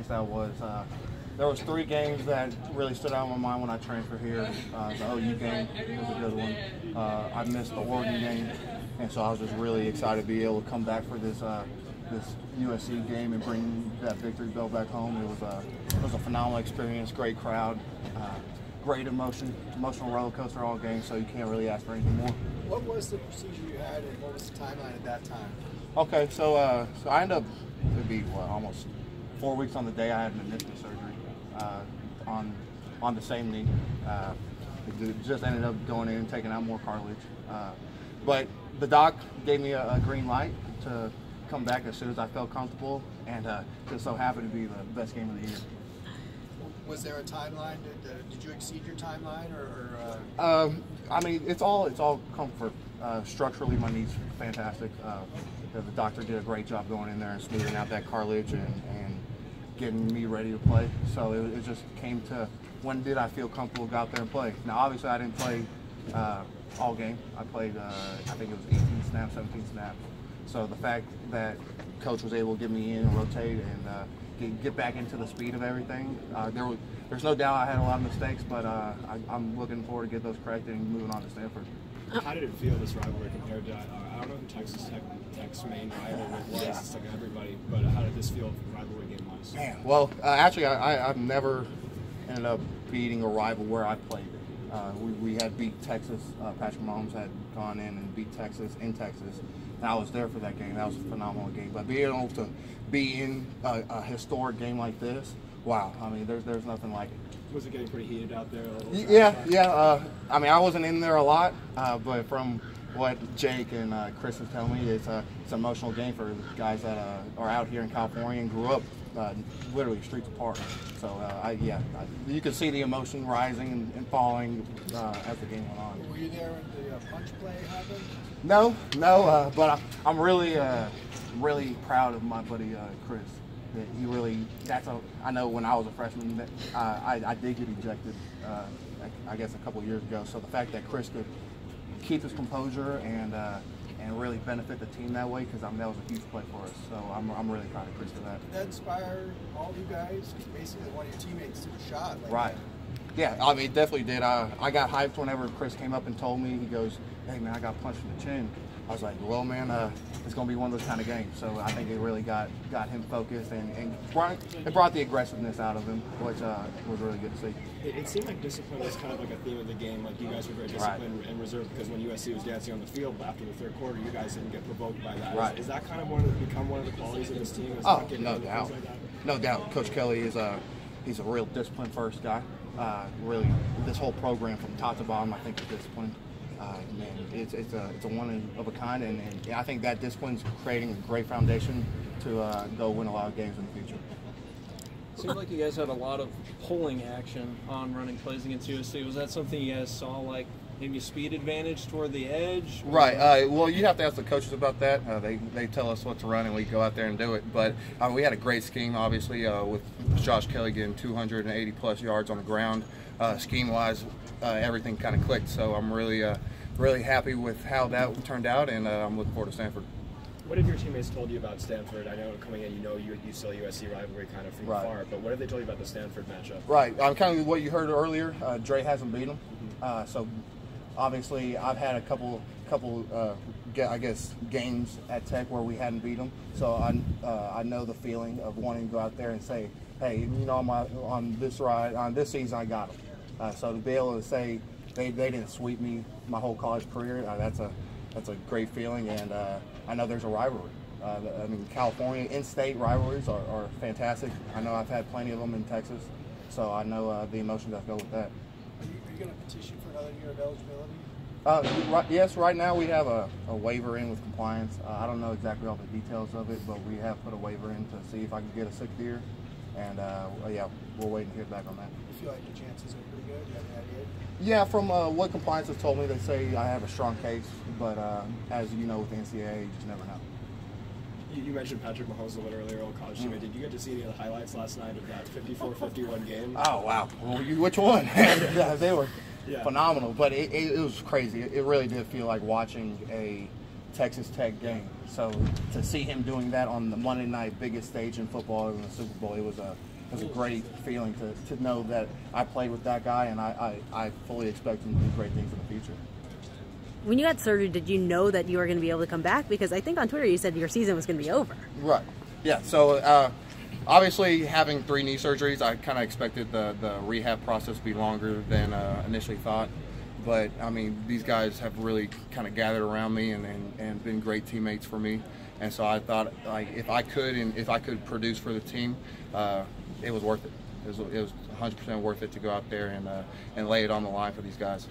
That was there was 3 games that really stood out in my mind when I transferred here. The OU game was a good one. I missed the Oregon game, and so I was just really excited to be able to come back for this USC game and bring that victory belt back home. It was a phenomenal experience, great crowd, great emotional roller coaster all game. So you can't really ask for anything more. What was the procedure you had, and what was the timeline at that time? Okay, so I ended up almost 4 weeks on the day I had meniscus surgery on the same knee. It just ended up going in and taking out more cartilage. But the doc gave me a green light to come back as soon as I felt comfortable, and just so happened to be the best game of the year. Was there a timeline? Did you exceed your timeline, or? I mean, it's all comfort. Structurally, my knee's fantastic. The doctor did a great job going in there and smoothing out that cartilage and getting me ready to play. So it just came to when did I feel comfortable to go out there and play. Now, obviously, I didn't play all game. I played, I think it was 18 snaps, 17 snaps. So the fact that coach was able to get me in and rotate and get back into the speed of everything, there's no doubt I had a lot of mistakes, but I'm looking forward to get those corrected and moving on to Stanford. How did it feel, this rivalry, compared to, I don't know who Texas Tech's main rival was, it's like everybody, but how did this feel rivalry game-wise? Man, well, actually, I've never ended up beating a rival where I played. We had beat Texas. Patrick Mahomes had gone in and beat Texas in Texas. And I was there for that game. That was a phenomenal game. But being able to be in a historic game like this, wow. I mean, there's nothing like it. Was it getting pretty heated out there? Yeah. I mean, I wasn't in there a lot, but from what Jake and Chris was telling me, it's an emotional game for guys that are out here in California and grew up literally streets apart. So you could see the emotion rising and falling as the game went on. Were you there when the punch play happened? No, but I'm really proud of my buddy Chris. He really, I know when I was a freshman, I did get ejected, I guess a couple years ago. So the fact that Chris could keep his composure and really benefit the team that way, because that was a huge play for us. So I'm really proud of Chris for that. Did that inspire all of you guys? Basically, one of your teammates took a shot. Right. Yeah, I mean, it definitely did. I got hyped whenever Chris came up and told me. He goes, "Hey, man, I got punched in the chin." I was like, well, man, it's going to be one of those kind of games. So I think it really got him focused and it brought the aggressiveness out of him, which was really good to see. It seemed like discipline was kind of like a theme of the game. Like, you guys were very disciplined and reserved, because when USC was dancing on the field after the third quarter, you guys didn't get provoked by that. Right. Is that kind of become one of the qualities of this team? Oh, no doubt. Like that? No doubt. Coach Kelly is he's a real discipline-first guy. Really, this whole program from top to bottom, I think, is disciplined. Man, it's a one of a kind, and I think that discipline's creating a great foundation to go win a lot of games in the future. Seemed like you guys had a lot of pulling action on running plays against USC. Was that something you guys saw, like maybe a speed advantage toward the edge? Right. Well, you have to ask the coaches about that. They tell us what to run, and we go out there and do it. But we had a great scheme, obviously, with Josh Kelly getting 280-plus yards on the ground. Scheme-wise, everything kind of clicked. So I'm really happy with how that turned out, and I'm looking forward to Stanford. What have your teammates told you about Stanford? I know coming in, you saw USC rivalry kind of from afar, but what have they told you about the Stanford matchup? Right. Kind of what you heard earlier. Dre hasn't beat them, so obviously I've had a couple I guess games at Tech where we hadn't beat them, so I know the feeling of wanting to go out there and say, hey, you know, on this season I got them. So to be able to say they didn't sweep me my whole college career, that's a great feeling, and I know there's a rivalry. I mean, California in-state rivalries are fantastic. I know I've had plenty of them in Texas, so I know the emotions that go with that. Are you going to petition for another year of eligibility? Yes, right now we have a waiver in with compliance. I don't know exactly all the details of it, but we have put a waiver in to see if I can get a 6th year, and yeah, we're waiting to hear back on that. You feel like the chances are pretty good? You have an idea? Yeah, from what compliance has told me, they say I have a strong case, but as you know, with the NCAA, you just never know. You mentioned Patrick Mahomes a little earlier, old college teammate. Did you get to see any of the highlights last night of that 54-51 game? Oh, wow. Well, which one? Yeah, they were phenomenal, but it was crazy. It really did feel like watching a Texas Tech game. So to see him doing that on the Monday night biggest stage in football in the Super Bowl, it was a great feeling to know that I played with that guy, and I fully expect him to do great things in the future. When you got surgery, did you know that you were going to be able to come back? Because I think on Twitter you said your season was going to be over. Right. Yeah. So obviously, having 3 knee surgeries, I kind of expected the rehab process to be longer than initially thought. But I mean, these guys have really kind of gathered around me and been great teammates for me. And so I thought, like, if I could produce for the team, it was worth it. It was 100% worth it to go out there and lay it on the line for these guys.